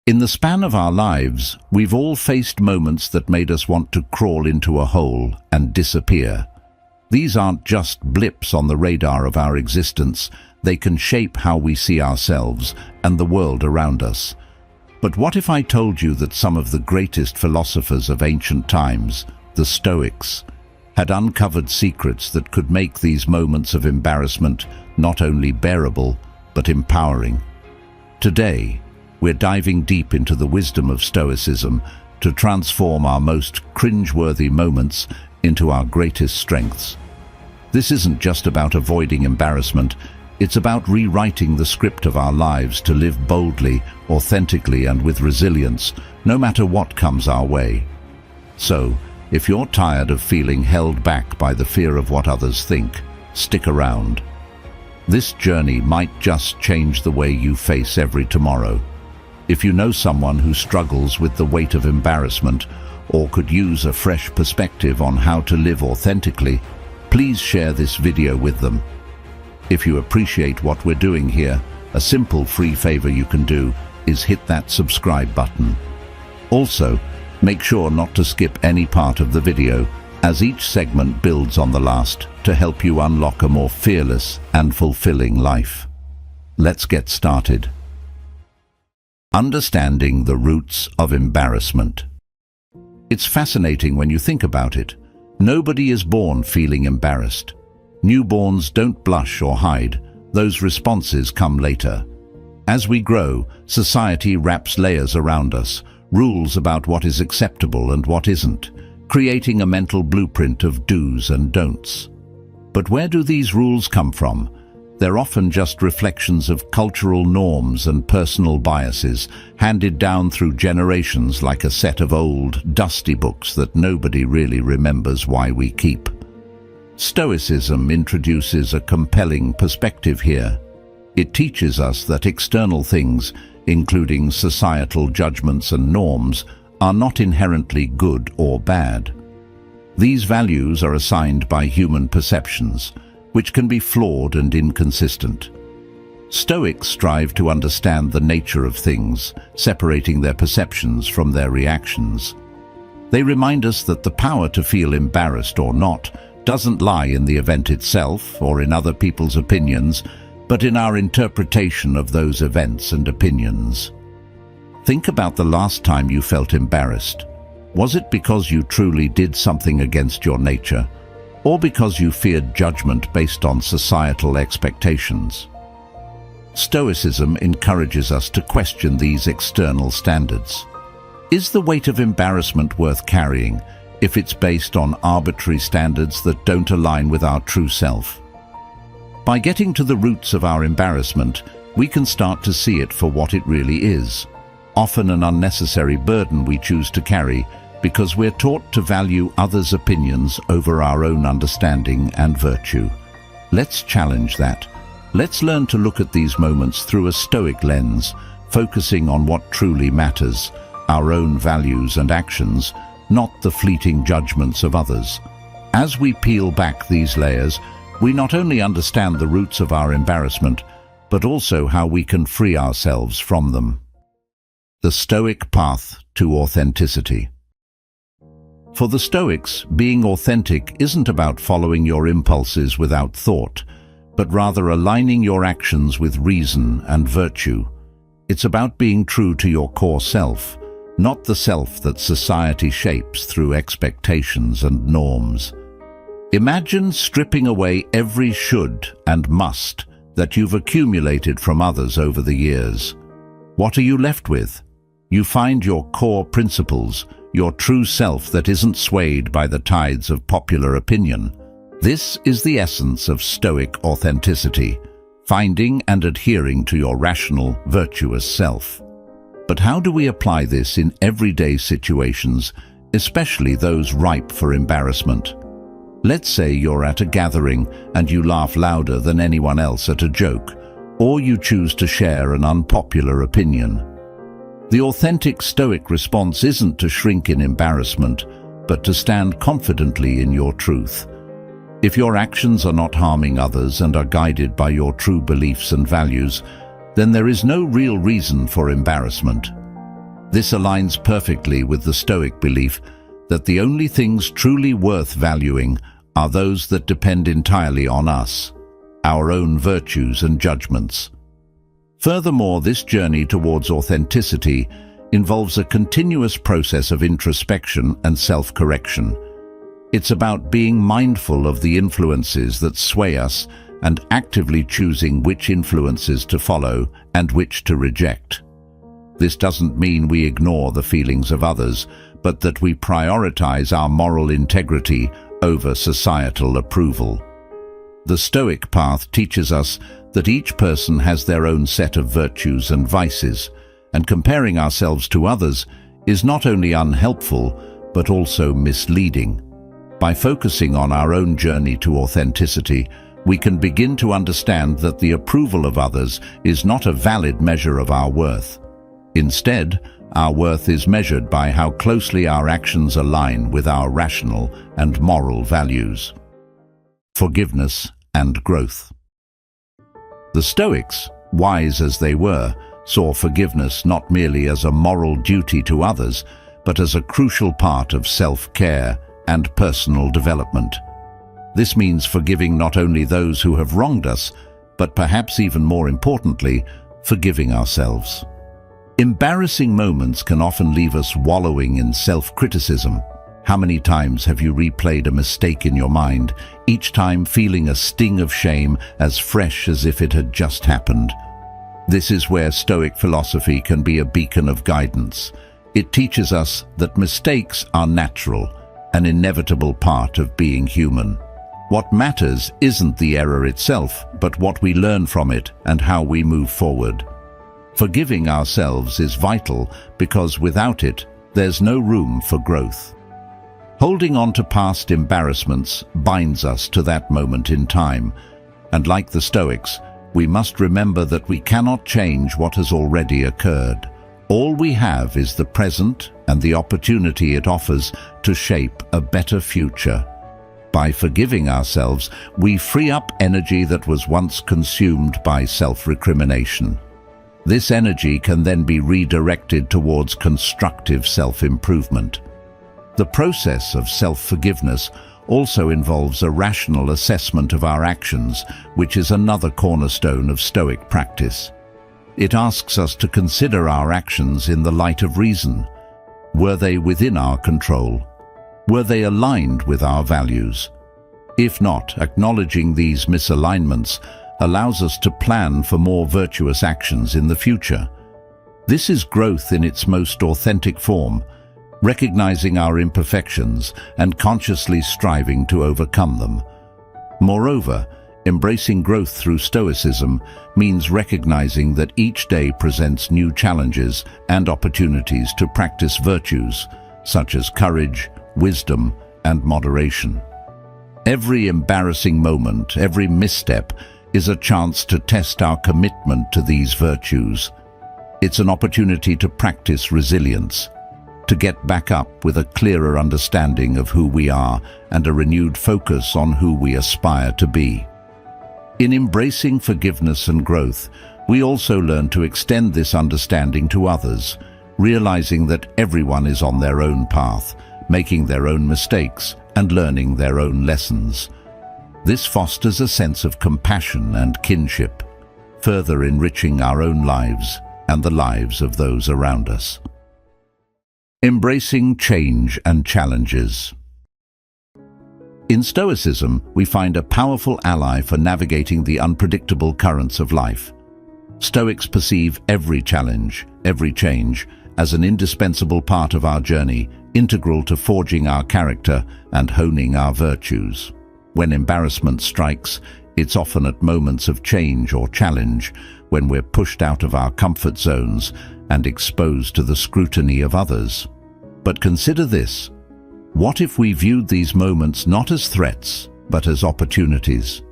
In the span of our lives, we've all faced moments that made us want to crawl into a hole and disappear. These aren't just blips on the radar of our existence. They can shape how we see ourselves and the world around us. But what if I told you that some of the greatest philosophers of ancient times, the Stoics, had uncovered secrets that could make these moments of embarrassment not only bearable, but empowering? Today, we're diving deep into the wisdom of Stoicism to transform our most cringeworthy moments into our greatest strengths. This isn't just about avoiding embarrassment, it's about rewriting the script of our lives to live boldly, authentically, and with resilience, no matter what comes our way. So, if you're tired of feeling held back by the fear of what others think, stick around. This journey might just change the way you face every tomorrow. If you know someone who struggles with the weight of embarrassment or could use a fresh perspective on how to live authentically, please share this video with them. If you appreciate what we're doing here, a simple free favor you can do is hit that subscribe button. Also, make sure not to skip any part of the video, as each segment builds on the last to help you unlock a more fearless and fulfilling life. Let's get started. Understanding the roots of embarrassment. It's fascinating when you think about it. Nobody is born feeling embarrassed. Newborns don't blush or hide. Those responses come later. As we grow, society wraps layers around us, rules about what is acceptable and what isn't, creating a mental blueprint of do's and don'ts. But where do these rules come from? They're often just reflections of cultural norms and personal biases, handed down through generations like a set of old, dusty books that nobody really remembers why we keep. Stoicism introduces a compelling perspective here. It teaches us that external things, including societal judgments and norms, are not inherently good or bad. These values are assigned by human perceptions, which can be flawed and inconsistent. Stoics strive to understand the nature of things, separating their perceptions from their reactions. They remind us that the power to feel embarrassed or not doesn't lie in the event itself or in other people's opinions, but in our interpretation of those events and opinions. Think about the last time you felt embarrassed. Was it because you truly did something against your nature, or because you feared judgment based on societal expectations? Stoicism encourages us to question these external standards. Is the weight of embarrassment worth carrying if it's based on arbitrary standards that don't align with our true self? By getting to the roots of our embarrassment, we can start to see it for what it really is, often an unnecessary burden we choose to carry because we're taught to value others' opinions over our own understanding and virtue. Let's challenge that. Let's learn to look at these moments through a Stoic lens, focusing on what truly matters, our own values and actions, not the fleeting judgments of others. As we peel back these layers, we not only understand the roots of our embarrassment, but also how we can free ourselves from them. The Stoic path to authenticity. For the Stoics, being authentic isn't about following your impulses without thought, but rather aligning your actions with reason and virtue. It's about being true to your core self, not the self that society shapes through expectations and norms. Imagine stripping away every should and must that you've accumulated from others over the years. What are you left with? You find your core principles, your true self that isn't swayed by the tides of popular opinion. This is the essence of Stoic authenticity, finding and adhering to your rational, virtuous self. But how do we apply this in everyday situations, especially those ripe for embarrassment? Let's say you're at a gathering and you laugh louder than anyone else at a joke, or you choose to share an unpopular opinion. The authentic Stoic response isn't to shrink in embarrassment, but to stand confidently in your truth. If your actions are not harming others and are guided by your true beliefs and values, then there is no real reason for embarrassment. This aligns perfectly with the Stoic belief that the only things truly worth valuing are those that depend entirely on us, our own virtues and judgments. Furthermore, this journey towards authenticity involves a continuous process of introspection and self-correction. It's about being mindful of the influences that sway us and actively choosing which influences to follow and which to reject. This doesn't mean we ignore the feelings of others, but that we prioritize our moral integrity over societal approval. The Stoic path teaches us that each person has their own set of virtues and vices, and comparing ourselves to others is not only unhelpful, but also misleading. By focusing on our own journey to authenticity, we can begin to understand that the approval of others is not a valid measure of our worth. Instead, our worth is measured by how closely our actions align with our rational and moral values. Forgiveness and growth. The Stoics, wise as they were, saw forgiveness not merely as a moral duty to others, but as a crucial part of self-care and personal development. This means forgiving not only those who have wronged us, but perhaps even more importantly, forgiving ourselves. Embarrassing moments can often leave us wallowing in self-criticism. How many times have you replayed a mistake in your mind, each time feeling a sting of shame as fresh as if it had just happened? This is where Stoic philosophy can be a beacon of guidance. It teaches us that mistakes are natural, an inevitable part of being human. What matters isn't the error itself, but what we learn from it and how we move forward. Forgiving ourselves is vital because without it, there's no room for growth. Holding on to past embarrassments binds us to that moment in time, and like the Stoics, we must remember that we cannot change what has already occurred. All we have is the present and the opportunity it offers to shape a better future. By forgiving ourselves, we free up energy that was once consumed by self-recrimination. This energy can then be redirected towards constructive self-improvement. The process of self-forgiveness also involves a rational assessment of our actions, which is another cornerstone of Stoic practice. It asks us to consider our actions in the light of reason. Were they within our control? Were they aligned with our values? If not, acknowledging these misalignments allows us to plan for more virtuous actions in the future. This is growth in its most authentic form, recognizing our imperfections and consciously striving to overcome them. Moreover, embracing growth through Stoicism means recognizing that each day presents new challenges and opportunities to practice virtues such as courage, wisdom, and moderation. Every embarrassing moment, every misstep, is a chance to test our commitment to these virtues. It's an opportunity to practice resilience, to get back up with a clearer understanding of who we are and a renewed focus on who we aspire to be. In embracing forgiveness and growth, we also learn to extend this understanding to others, realizing that everyone is on their own path, making their own mistakes and learning their own lessons. This fosters a sense of compassion and kinship, further enriching our own lives and the lives of those around us. Embracing change and challenges. In Stoicism, we find a powerful ally for navigating the unpredictable currents of life. Stoics perceive every challenge, every change, as an indispensable part of our journey, integral to forging our character and honing our virtues. When embarrassment strikes, it's often at moments of change or challenge, when we're pushed out of our comfort zones and exposed to the scrutiny of others. But consider this: what if we viewed these moments not as threats, but as opportunities?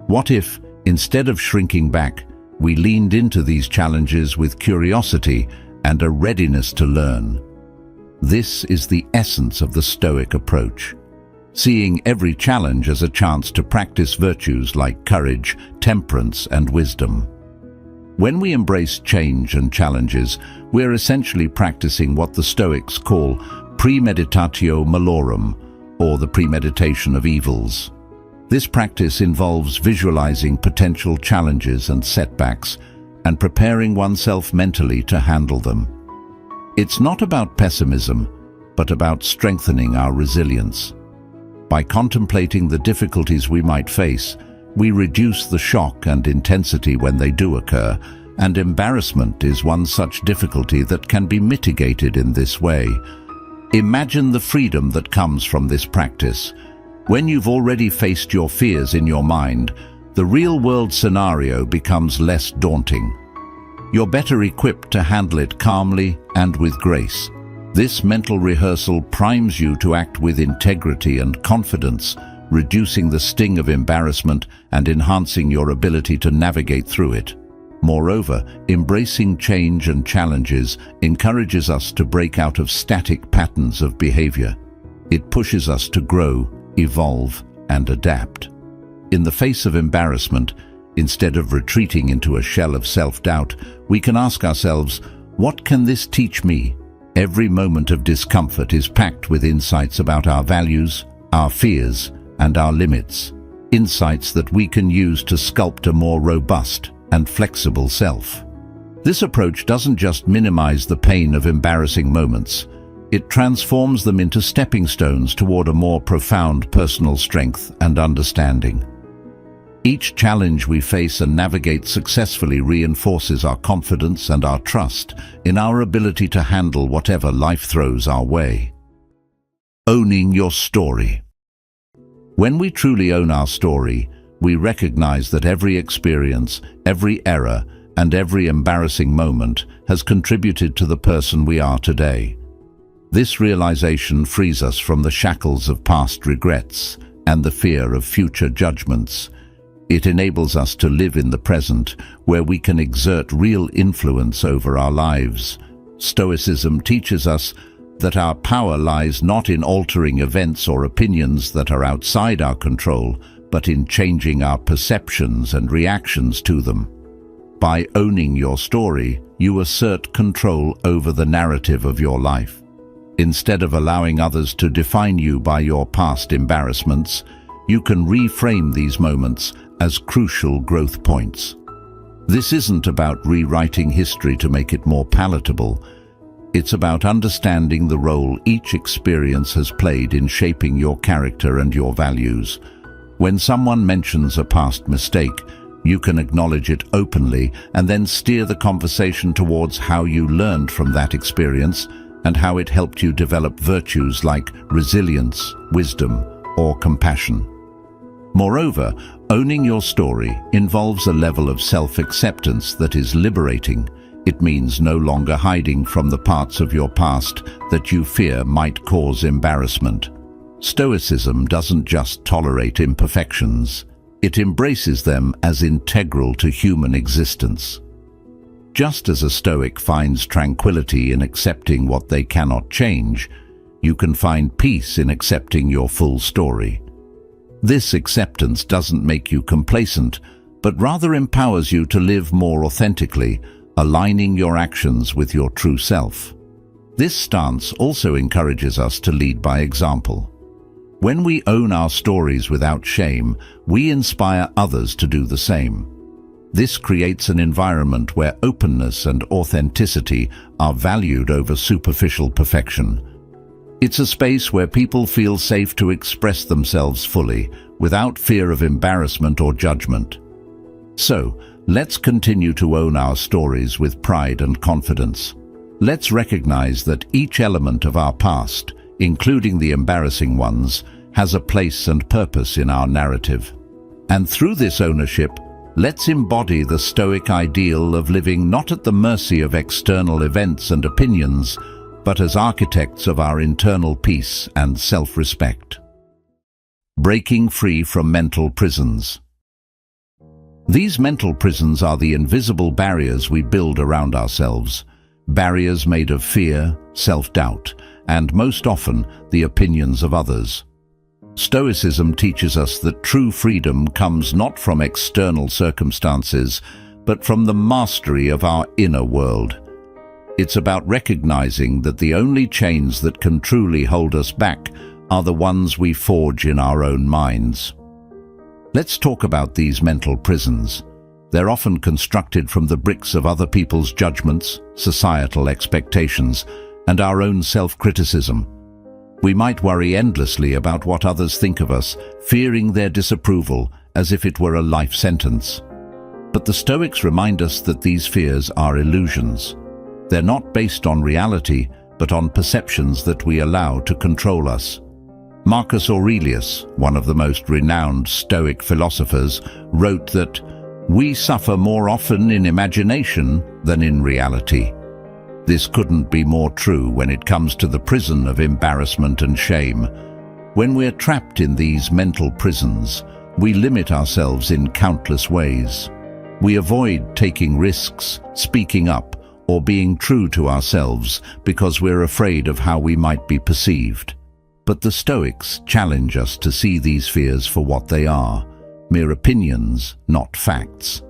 What if, instead of shrinking back, we leaned into these challenges with curiosity and a readiness to learn? This is the essence of the Stoic approach, seeing every challenge as a chance to practice virtues like courage, temperance, and wisdom. When we embrace change and challenges, we're essentially practicing what the Stoics call premeditatio malorum, or the premeditation of evils. This practice involves visualizing potential challenges and setbacks and preparing oneself mentally to handle them. It's not about pessimism, but about strengthening our resilience. By contemplating the difficulties we might face, we reduce the shock and intensity when they do occur, and embarrassment is one such difficulty that can be mitigated in this way. Imagine the freedom that comes from this practice. When you've already faced your fears in your mind, the real-world scenario becomes less daunting. You're better equipped to handle it calmly and with grace. This mental rehearsal primes you to act with integrity and confidence, reducing the sting of embarrassment and enhancing your ability to navigate through it. Moreover, embracing change and challenges encourages us to break out of static patterns of behavior. It pushes us to grow, evolve, and adapt. In the face of embarrassment, instead of retreating into a shell of self-doubt, we can ask ourselves, what can this teach me? Every moment of discomfort is packed with insights about our values, our fears, and our limits. Insights that we can use to sculpt a more robust and flexible self. This approach doesn't just minimize the pain of embarrassing moments. It transforms them into stepping stones toward a more profound personal strength and understanding. Each challenge we face and navigate successfully reinforces our confidence and our trust in our ability to handle whatever life throws our way. Owning your story. When we truly own our story, we recognize that every experience, every error, and every embarrassing moment has contributed to the person we are today. This realization frees us from the shackles of past regrets and the fear of future judgments. It enables us to live in the present, where we can exert real influence over our lives. Stoicism teaches us that our power lies not in altering events or opinions that are outside our control, but in changing our perceptions and reactions to them. By owning your story, you assert control over the narrative of your life. Instead of allowing others to define you by your past embarrassments, you can reframe these moments as crucial growth points. This isn't about rewriting history to make it more palatable. It's about understanding the role each experience has played in shaping your character and your values. When someone mentions a past mistake, you can acknowledge it openly and then steer the conversation towards how you learned from that experience and how it helped you develop virtues like resilience, wisdom, or compassion. Moreover, owning your story involves a level of self-acceptance that is liberating. It means no longer hiding from the parts of your past that you fear might cause embarrassment. Stoicism doesn't just tolerate imperfections, it embraces them as integral to human existence. Just as a Stoic finds tranquility in accepting what they cannot change, you can find peace in accepting your full story. This acceptance doesn't make you complacent, but rather empowers you to live more authentically, aligning your actions with your true self. This stance also encourages us to lead by example. When we own our stories without shame, we inspire others to do the same. This creates an environment where openness and authenticity are valued over superficial perfection. It's a space where people feel safe to express themselves fully, without fear of embarrassment or judgment. So, let's continue to own our stories with pride and confidence. Let's recognize that each element of our past, including the embarrassing ones, has a place and purpose in our narrative. And through this ownership, let's embody the Stoic ideal of living not at the mercy of external events and opinions, but as architects of our internal peace and self-respect. Breaking free from mental prisons. These mental prisons are the invisible barriers we build around ourselves, barriers made of fear, self-doubt, and most often the opinions of others. Stoicism teaches us that true freedom comes not from external circumstances, but from the mastery of our inner world. It's about recognizing that the only chains that can truly hold us back are the ones we forge in our own minds. Let's talk about these mental prisons. They're often constructed from the bricks of other people's judgments, societal expectations, and our own self-criticism. We might worry endlessly about what others think of us, fearing their disapproval as if it were a life sentence. But the Stoics remind us that these fears are illusions. They're not based on reality, but on perceptions that we allow to control us. Marcus Aurelius, one of the most renowned Stoic philosophers, wrote that we suffer more often in imagination than in reality. This couldn't be more true when it comes to the prison of embarrassment and shame. When we're trapped in these mental prisons, we limit ourselves in countless ways. We avoid taking risks, speaking up, or being true to ourselves because we're afraid of how we might be perceived. But the Stoics challenge us to see these fears for what they are, mere opinions, not facts.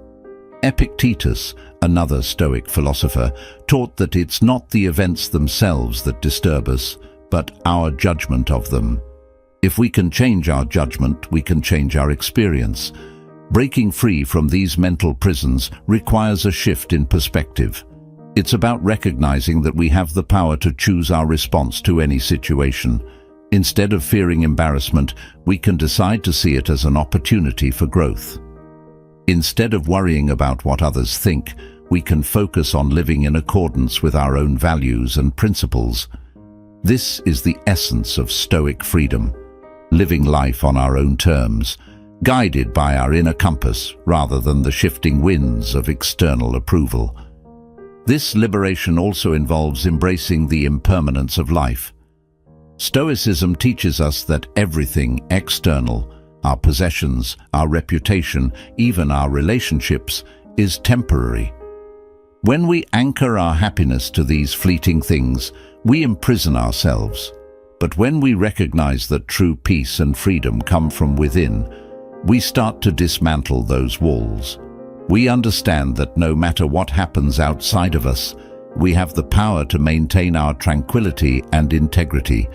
Epictetus, another Stoic philosopher, taught that it's not the events themselves that disturb us, but our judgment of them. If we can change our judgment, we can change our experience. Breaking free from these mental prisons requires a shift in perspective. It's about recognizing that we have the power to choose our response to any situation. Instead of fearing embarrassment, we can decide to see it as an opportunity for growth. Instead of worrying about what others think, we can focus on living in accordance with our own values and principles. This is the essence of Stoic freedom, living life on our own terms, guided by our inner compass rather than the shifting winds of external approval. This liberation also involves embracing the impermanence of life. Stoicism teaches us that everything external, our possessions, our reputation, even our relationships, is temporary. When we anchor our happiness to these fleeting things, we imprison ourselves. But when we recognize that true peace and freedom come from within, we start to dismantle those walls. We understand that no matter what happens outside of us, we have the power to maintain our tranquility and integrity.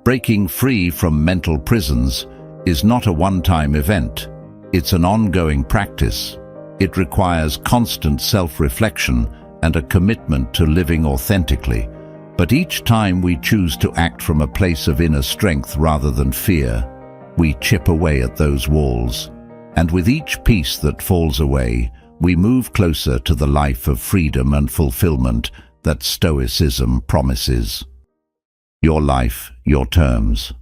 Breaking free from mental prisons is not a one-time event. It's an ongoing practice. It requires constant self-reflection and a commitment to living authentically. But each time we choose to act from a place of inner strength rather than fear, we chip away at those walls. And with each piece that falls away, we move closer to the life of freedom and fulfillment that Stoicism promises. Your life, your terms.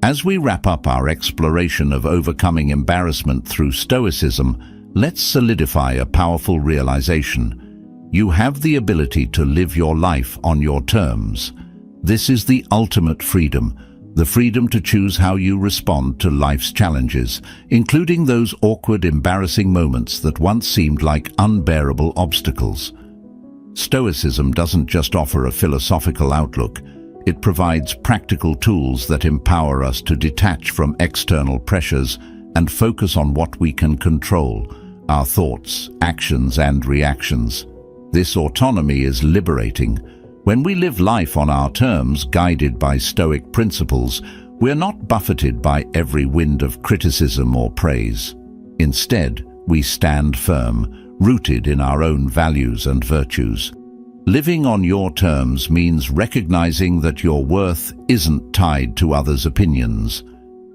As we wrap up our exploration of overcoming embarrassment through Stoicism, let's solidify a powerful realization. You have the ability to live your life on your terms. This is the ultimate freedom, the freedom to choose how you respond to life's challenges, including those awkward, embarrassing moments that once seemed like unbearable obstacles. Stoicism doesn't just offer a philosophical outlook. It provides practical tools that empower us to detach from external pressures and focus on what we can control, our thoughts, actions, and reactions. This autonomy is liberating. When we live life on our terms, guided by Stoic principles, we're not buffeted by every wind of criticism or praise. Instead, we stand firm, rooted in our own values and virtues. Living on your terms means recognizing that your worth isn't tied to others' opinions.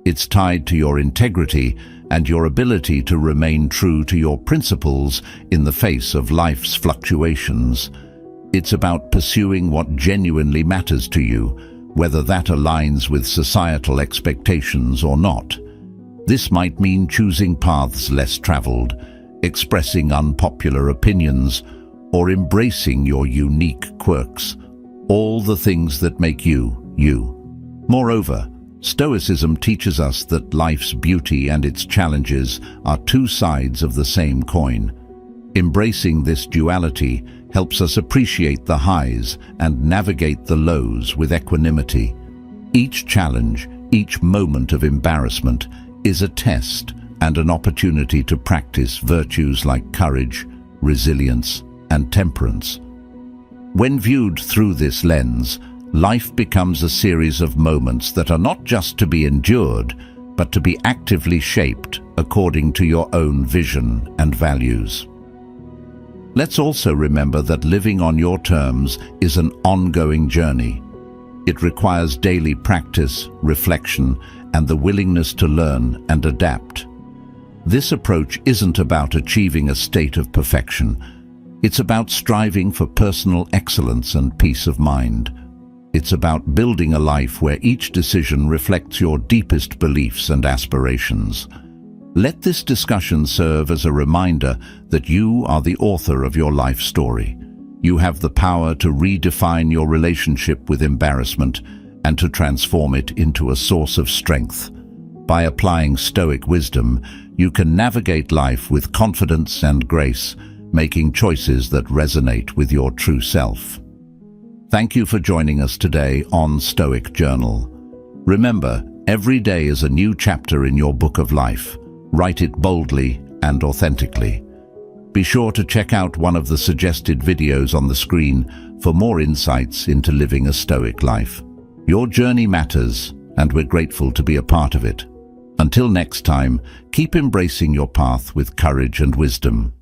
It's tied to your integrity and your ability to remain true to your principles in the face of life's fluctuations. It's about pursuing what genuinely matters to you, whether that aligns with societal expectations or not. This might mean choosing paths less traveled, expressing unpopular opinions, or embracing your unique quirks, all the things that make you, you. Moreover, Stoicism teaches us that life's beauty and its challenges are two sides of the same coin. Embracing this duality helps us appreciate the highs and navigate the lows with equanimity. Each challenge, each moment of embarrassment is a test, and an opportunity to practice virtues like courage, resilience, and temperance. When viewed through this lens, life becomes a series of moments that are not just to be endured, but to be actively shaped according to your own vision and values. Let's also remember that living on your terms is an ongoing journey. It requires daily practice, reflection, and the willingness to learn and adapt. This approach isn't about achieving a state of perfection. It's about striving for personal excellence and peace of mind. It's about building a life where each decision reflects your deepest beliefs and aspirations. Let this discussion serve as a reminder that you are the author of your life story. You have the power to redefine your relationship with embarrassment and to transform it into a source of strength. By applying Stoic wisdom, you can navigate life with confidence and grace, making choices that resonate with your true self. Thank you for joining us today on Stoic Journal. Remember, every day is a new chapter in your book of life. Write it boldly and authentically. Be sure to check out one of the suggested videos on the screen for more insights into living a Stoic life. Your journey matters, and we're grateful to be a part of it. Until next time, keep embracing your path with courage and wisdom.